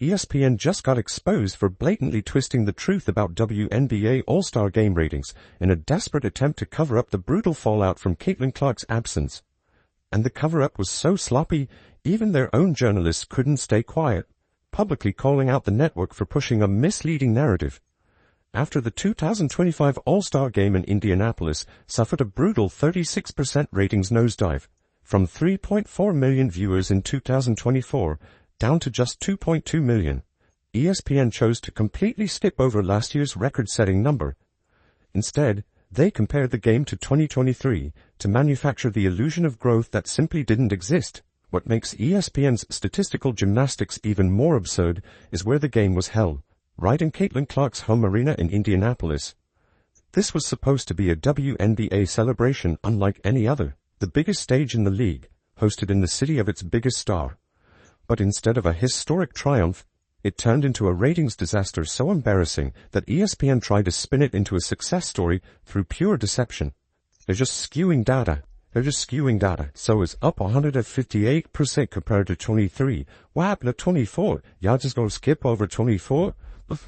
ESPN just got exposed for blatantly twisting the truth about WNBA All-Star Game ratings in a desperate attempt to cover up the brutal fallout from Caitlin Clark's absence. And the cover-up was so sloppy, even their own journalists couldn't stay quiet, publicly calling out the network for pushing a misleading narrative. After the 2025 All-Star Game in Indianapolis suffered a brutal 36% ratings nosedive, from 3.4 million viewers in 2024 down to just 2.2 million, ESPN chose to completely skip over last year's record-setting number. Instead, they compared the game to 2023 to manufacture the illusion of growth that simply didn't exist. What makes ESPN's statistical gymnastics even more absurd is where the game was held, right in Caitlin Clark's home arena in Indianapolis. This was supposed to be a WNBA celebration unlike any other, the biggest stage in the league, hosted in the city of its biggest star. But instead of a historic triumph, it turned into a ratings disaster so embarrassing that ESPN tried to spin it into a success story through pure deception. They're just skewing data. So it's up 158% compared to 23. What happened to 24? Y'all just gonna skip over 24?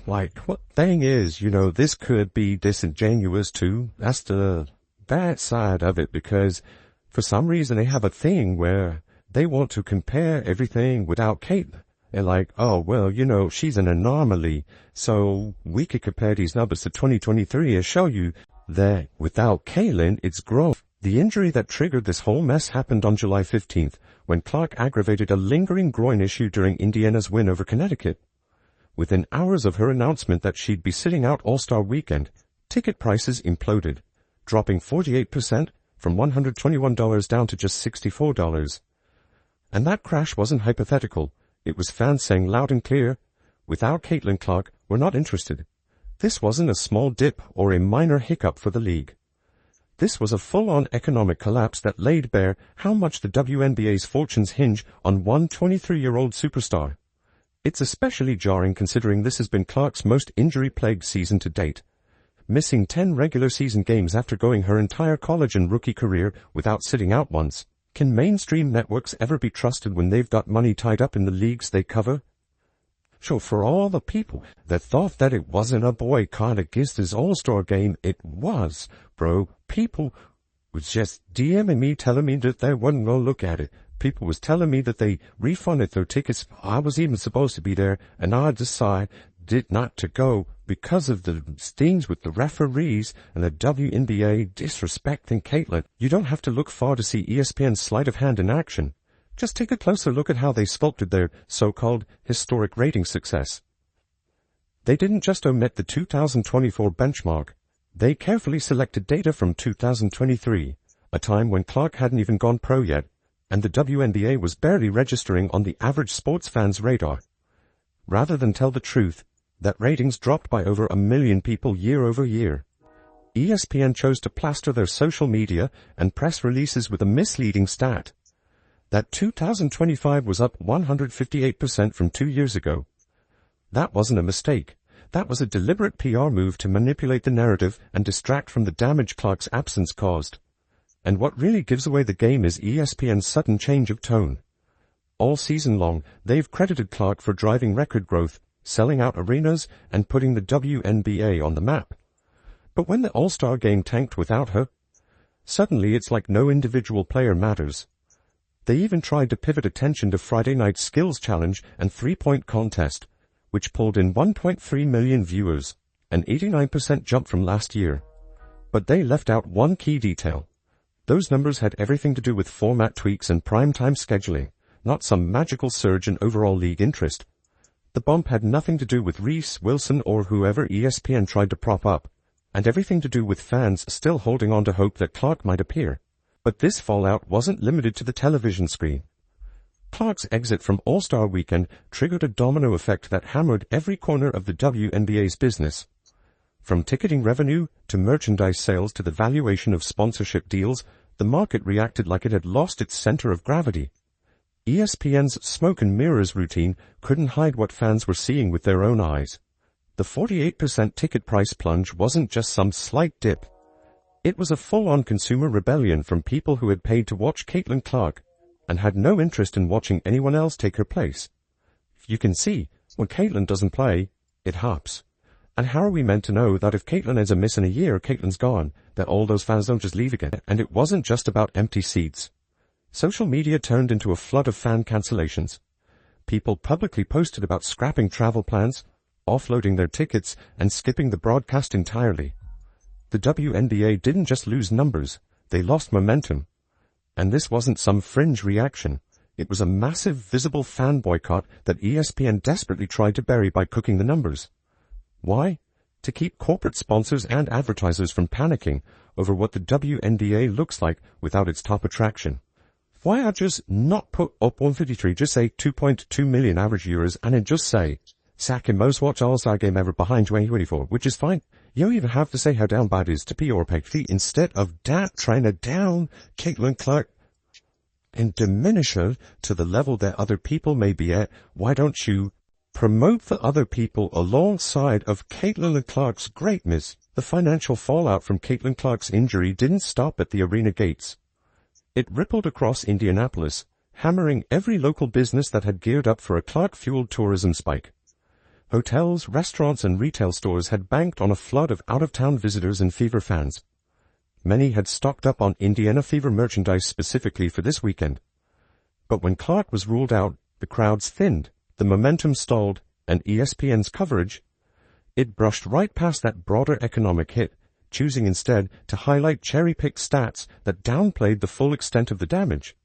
Like, what thing is, this could be disingenuous too. That's the bad side of it, because for some reason they have a thing where they want to compare everything without Kate. They're like, oh, well, she's an anomaly, so we could compare these numbers to 2023 and show you that without Caitlin, it's growth. The injury that triggered this whole mess happened on July 15th, when Clark aggravated a lingering groin issue during Indiana's win over Connecticut. Within hours of her announcement that she'd be sitting out All-Star Weekend, ticket prices imploded, dropping 48% from $121 down to just $64. And that crash wasn't hypothetical. It was fans saying loud and clear, without Caitlin Clark, we're not interested. This wasn't a small dip or a minor hiccup for the league. This was a full-on economic collapse that laid bare how much the WNBA's fortunes hinge on one 23-year-old superstar. It's especially jarring considering this has been Clark's most injury-plagued season to date, missing 10 regular season games after going her entire college and rookie career without sitting out once. Can mainstream networks ever be trusted when they've got money tied up in the leagues they cover? So for all the people that thought that it wasn't a boycott against this All-Star Game, it was, bro. People was just DMing me telling me that they wasn't going to look at it. People was telling me that they refunded their tickets. I was even supposed to be there, and I decided not to go because of the stings with the referees and the WNBA disrespecting Caitlin. You don't have to look far to see ESPN's sleight of hand in action. Just take a closer look at how they sculpted their so-called historic rating success. They didn't just omit the 2024 benchmark. They carefully selected data from 2023, a time when Clark hadn't even gone pro yet, and the WNBA was barely registering on the average sports fan's radar. Rather than tell the truth, that ratings dropped by over 1 million people year over year. ESPN chose to plaster their social media and press releases with a misleading stat. That 2025 was up 158% from 2 years ago. That wasn't a mistake. That was a deliberate PR move to manipulate the narrative and distract from the damage Clark's absence caused. And what really gives away the game is ESPN's sudden change of tone. All season long, they've credited Clark for driving record growth, selling out arenas, and putting the WNBA on the map. But when the All-Star Game tanked without her, suddenly it's like no individual player matters. They even tried to pivot attention to Friday night's skills challenge and three-point contest, which pulled in 1.3 million viewers, an 89% jump from last year. But they left out one key detail. Those numbers had everything to do with format tweaks and primetime scheduling, not some magical surge in overall league interest. The bump had nothing to do with Reese, Wilson, or whoever ESPN tried to prop up, and everything to do with fans still holding on to hope that Clark might appear. But this fallout wasn't limited to the television screen. Clark's exit from All-Star Weekend triggered a domino effect that hammered every corner of the WNBA's business. From ticketing revenue to merchandise sales to the valuation of sponsorship deals, the market reacted like it had lost its center of gravity. ESPN's smoke and mirrors routine couldn't hide what fans were seeing with their own eyes. The 48% ticket price plunge wasn't just some slight dip. It was a full-on consumer rebellion from people who had paid to watch Caitlin Clark and had no interest in watching anyone else take her place. You can see, When Caitlin doesn't play, it haps. And how are we meant to know that if Caitlin ends a miss in a year, Caitlin's gone, that all those fans don't just leave again? And it wasn't just about empty seats. Social media turned into a flood of fan cancellations. People publicly posted about scrapping travel plans, offloading their tickets, and skipping the broadcast entirely. The WNBA didn't just lose numbers, they lost momentum. And this wasn't some fringe reaction. It was a massive, visible fan boycott that ESPN desperately tried to bury by cooking the numbers. Why? To keep corporate sponsors and advertisers from panicking over what the WNBA looks like without its top attraction. Why not just not put up 153, just say 2.2 million average viewers, and then just say, second most watched All-Star game ever behind 2024, which is fine. You don't even have to say how down bad it is to be or pay fee instead of trying to down Caitlin Clark and diminish her to the level that other people may be at. Why don't you promote the other people alongside of Caitlin Clark's greatness? The financial fallout from Caitlin Clark's injury didn't stop at the arena gates. It rippled across Indianapolis, hammering every local business that had geared up for a Clark-fueled tourism spike. Hotels, restaurants, and retail stores had banked on a flood of out-of-town visitors and Fever fans. Many had stocked up on Indiana Fever merchandise specifically for this weekend. But when Clark was ruled out, the crowds thinned, the momentum stalled, and ESPN's coverage, it brushed right past that broader economic hit, choosing instead to highlight cherry-picked stats that downplayed the full extent of the damage.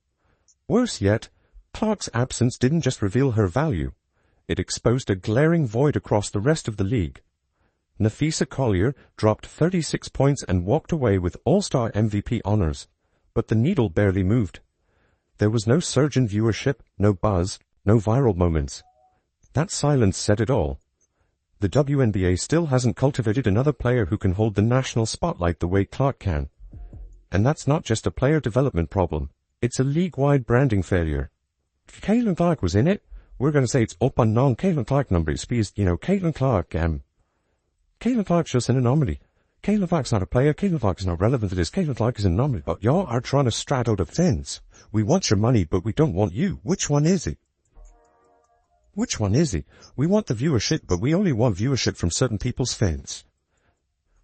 Worse yet, Clark's absence didn't just reveal her value. It exposed a glaring void across the rest of the league. Nafisa Collier dropped 36 points and walked away with All-Star MVP honors, but the needle barely moved. There was no surge in viewership, no buzz, no viral moments. That silence said it all. The WNBA still hasn't cultivated another player who can hold the national spotlight the way Clark can. And that's not just a player development problem. It's a league-wide branding failure. If Caitlin Clark was in it, we're going to say it's up on non-Caitlin Clark numbers because, Caitlin Clark's just an anomaly. Caitlin Clark's not a player. Caitlin Clark is not relevant to this. Caitlin Clark is an anomaly. But y'all are trying to strat out of things. We want your money, but we don't want you. Which one is it? Which one is it? We want the viewership, but we only want viewership from certain people's fans.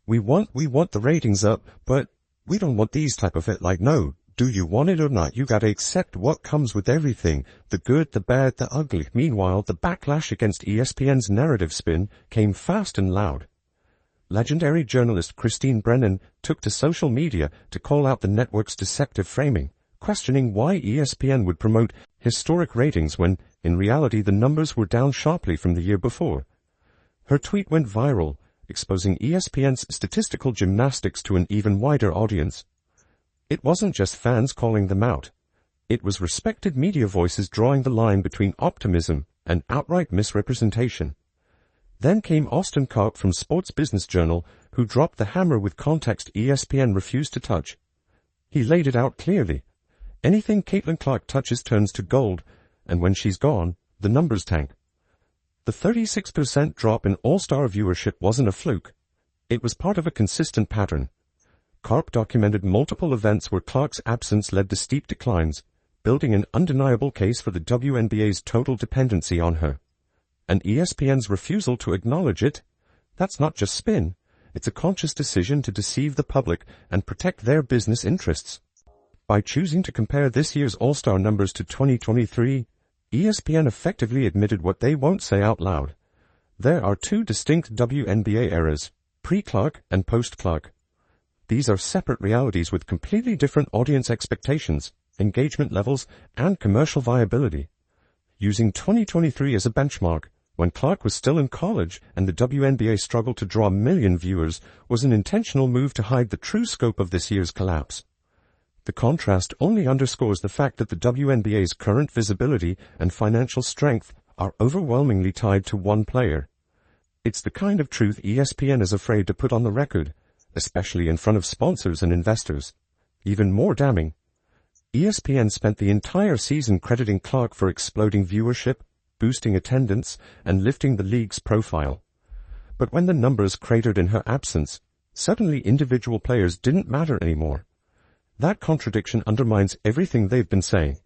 We want the ratings up, but we don't want these type of it. Like, no. Do you want it or not? You gotta accept what comes with everything. The good, the bad, the ugly. Meanwhile, the backlash against ESPN's narrative spin came fast and loud. Legendary journalist Christine Brennan took to social media to call out the network's deceptive framing, questioning why ESPN would promote historic ratings when, in reality, the numbers were down sharply from the year before. Her tweet went viral, exposing ESPN's statistical gymnastics to an even wider audience. It wasn't just fans calling them out. It was respected media voices drawing the line between optimism and outright misrepresentation. Then came Austin Karp from Sports Business Journal, who dropped the hammer with context ESPN refused to touch. He laid it out clearly. Anything Caitlin Clark touches turns to gold, and when she's gone, the numbers tank. The 36% drop in All-Star viewership wasn't a fluke. It was part of a consistent pattern. Karp documented multiple events where Clark's absence led to steep declines, building an undeniable case for the WNBA's total dependency on her. And ESPN's refusal to acknowledge it, that's not just spin, it's a conscious decision to deceive the public and protect their business interests. By choosing to compare this year's All-Star numbers to 2023, ESPN effectively admitted what they won't say out loud. There are two distinct WNBA eras, pre-Clark and post-Clark. These are separate realities with completely different audience expectations, engagement levels, and commercial viability. Using 2023 as a benchmark, when Clark was still in college and the WNBA struggled to draw a million viewers, was an intentional move to hide the true scope of this year's collapse. The contrast only underscores the fact that the WNBA's current visibility and financial strength are overwhelmingly tied to one player. It's the kind of truth ESPN is afraid to put on the record, especially in front of sponsors and investors. Even more damning, ESPN spent the entire season crediting Clark for exploding viewership, boosting attendance, and lifting the league's profile. But when the numbers cratered in her absence, suddenly individual players didn't matter anymore. That contradiction undermines everything they've been saying.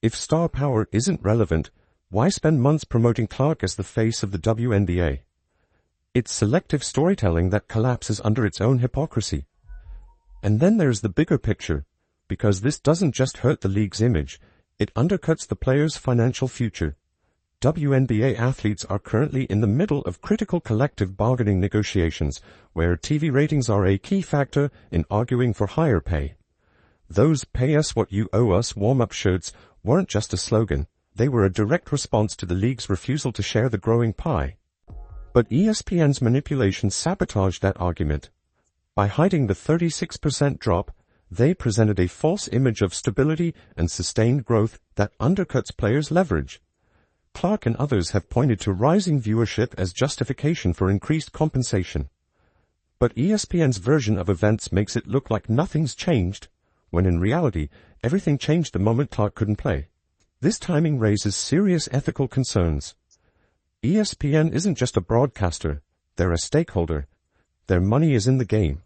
If star power isn't relevant, Why spend months promoting Clark as the face of the WNBA? It's selective storytelling that collapses under its own hypocrisy. And then there's the bigger picture, because this doesn't just hurt the league's image, it undercuts the players' financial future. WNBA athletes are currently in the middle of critical collective bargaining negotiations, where TV ratings are a key factor in arguing for higher pay. Those "pay us what you owe us" warm-up shirts weren't just a slogan, they were a direct response to the league's refusal to share the growing pie. But ESPN's manipulation sabotaged that argument. By hiding the 36% drop, they presented a false image of stability and sustained growth that undercuts players' leverage. Clark and others have pointed to rising viewership as justification for increased compensation. But ESPN's version of events makes it look like nothing's changed, when in reality, everything changed the moment Clark couldn't play. This timing raises serious ethical concerns. ESPN isn't just a broadcaster, they're a stakeholder. Their money is in the game.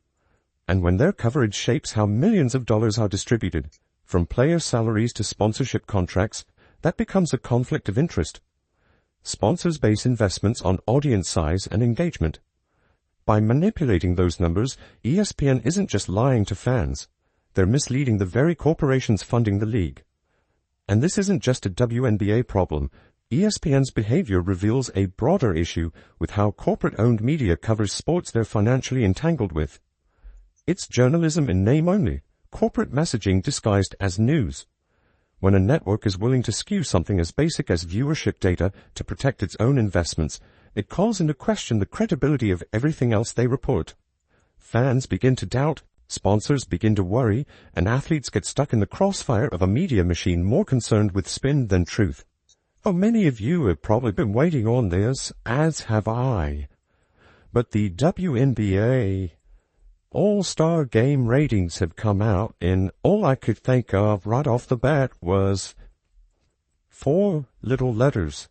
And when their coverage shapes how millions of dollars are distributed, from player salaries to sponsorship contracts, that becomes a conflict of interest. Sponsors base investments on audience size and engagement. By manipulating those numbers, ESPN isn't just lying to fans. They're misleading the very corporations funding the league. And this isn't just a WNBA problem. ESPN's behavior reveals a broader issue with how corporate-owned media covers sports they're financially entangled with. It's journalism in name only, corporate messaging disguised as news. When a network is willing to skew something as basic as viewership data to protect its own investments, it calls into question the credibility of everything else they report. Fans begin to doubt, sponsors begin to worry, and athletes get stuck in the crossfire of a media machine more concerned with spin than truth. Oh, many of you have probably been waiting on this, as have I. But the WNBA All-Star Game ratings have come out, and all I could think of right off the bat was 4 little letters,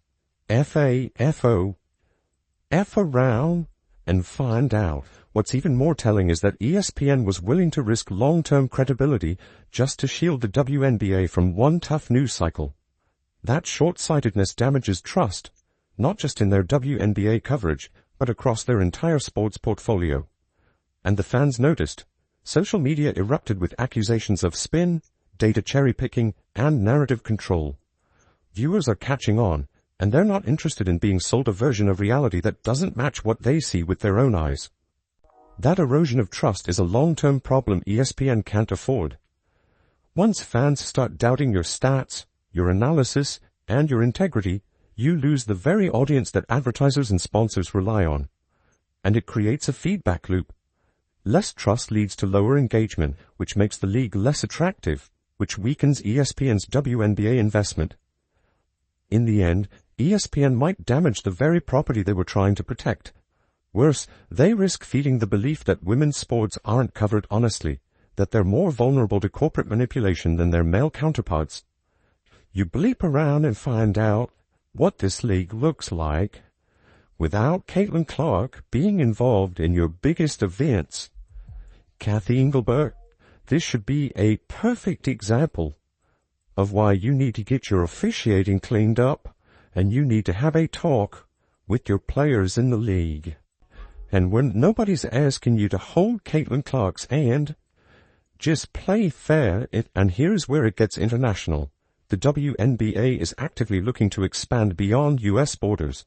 F-A-F-O, F around and find out. What's even more telling is that ESPN was willing to risk long-term credibility just to shield the WNBA from one tough news cycle. That short-sightedness damages trust, not just in their WNBA coverage, but across their entire sports portfolio. And the fans noticed. Social media erupted with accusations of spin, data cherry-picking, and narrative control. Viewers are catching on, and they're not interested in being sold a version of reality that doesn't match what they see with their own eyes. That erosion of trust is a long-term problem ESPN can't afford. Once fans start doubting your stats, your analysis, and your integrity, you lose the very audience that advertisers and sponsors rely on. And it creates a feedback loop. Less trust leads to lower engagement, which makes the league less attractive, which weakens ESPN's WNBA investment. In the end, ESPN might damage the very property they were trying to protect. Worse, they risk feeding the belief that women's sports aren't covered honestly, that they're more vulnerable to corporate manipulation than their male counterparts. You bleep around and find out what this league looks like. Without Caitlin Clark being involved in your biggest events. Cathy Engelbert, this should be a perfect example of why you need to get your officiating cleaned up and you need to have a talk with your players in the league. And when nobody's asking you to hold Caitlin Clark's hand, just play fair, and here's where it gets international. The WNBA is actively looking to expand beyond U.S. borders.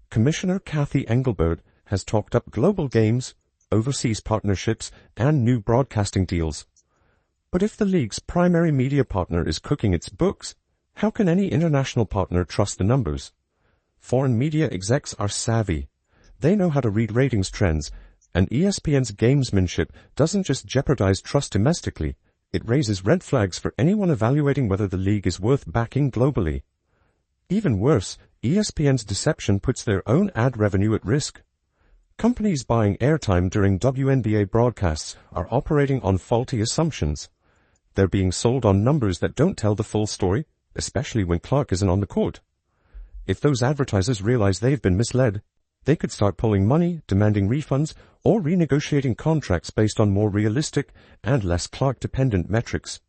Commissioner Cathy Engelbert has talked up global games, overseas partnerships, and new broadcasting deals. But if the league's primary media partner is cooking its books, how can any international partner trust the numbers? Foreign media execs are savvy. They know how to read ratings trends, and ESPN's gamesmanship doesn't just jeopardize trust domestically, it raises red flags for anyone evaluating whether the league is worth backing globally. Even worse, ESPN's deception puts their own ad revenue at risk. Companies buying airtime during WNBA broadcasts are operating on faulty assumptions. They're being sold on numbers that don't tell the full story, especially when Clark isn't on the court. If those advertisers realize they've been misled, they could start pulling money, demanding refunds, or renegotiating contracts based on more realistic and less Clark-dependent metrics.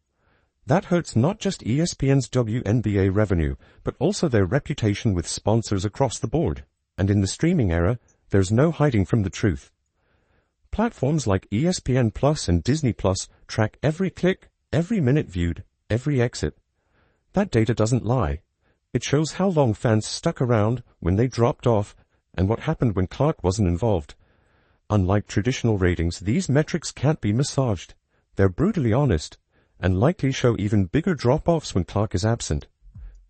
That hurts not just ESPN's WNBA revenue, but also their reputation with sponsors across the board. And in the streaming era, there's no hiding from the truth. Platforms like ESPN Plus and Disney Plus track every click, every minute viewed, every exit. That data doesn't lie. It shows how long fans stuck around, when they dropped off, and what happened when Clark wasn't involved. Unlike traditional ratings, these metrics can't be massaged. They're brutally honest, and likely show even bigger drop-offs when Clark is absent.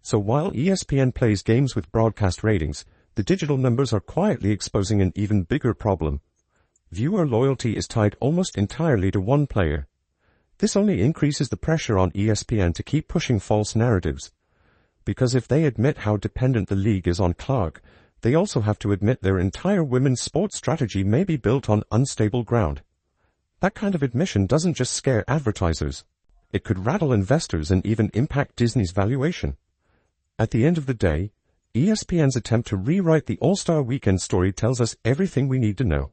So while ESPN plays games with broadcast ratings, the digital numbers are quietly exposing an even bigger problem. Viewer loyalty is tied almost entirely to one player. This only increases the pressure on ESPN to keep pushing false narratives. Because if they admit how dependent the league is on Clark, they also have to admit their entire women's sports strategy may be built on unstable ground. That kind of admission doesn't just scare advertisers. It could rattle investors and even impact Disney's valuation. At the end of the day, ESPN's attempt to rewrite the All-Star Weekend story tells us everything we need to know.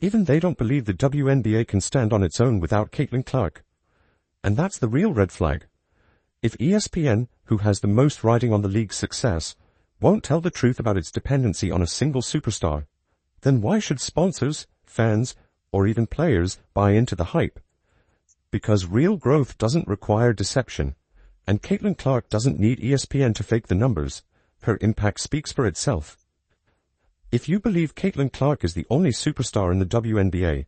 Even they don't believe the WNBA can stand on its own without Caitlin Clark. And that's the real red flag. If ESPN, who has the most riding on the league's success, won't tell the truth about its dependency on a single superstar, then why should sponsors, fans, or even players buy into the hype? Because real growth doesn't require deception, and Caitlin Clark doesn't need ESPN to fake the numbers. Her impact speaks for itself. If you believe Caitlin Clark is the only superstar in the WNBA,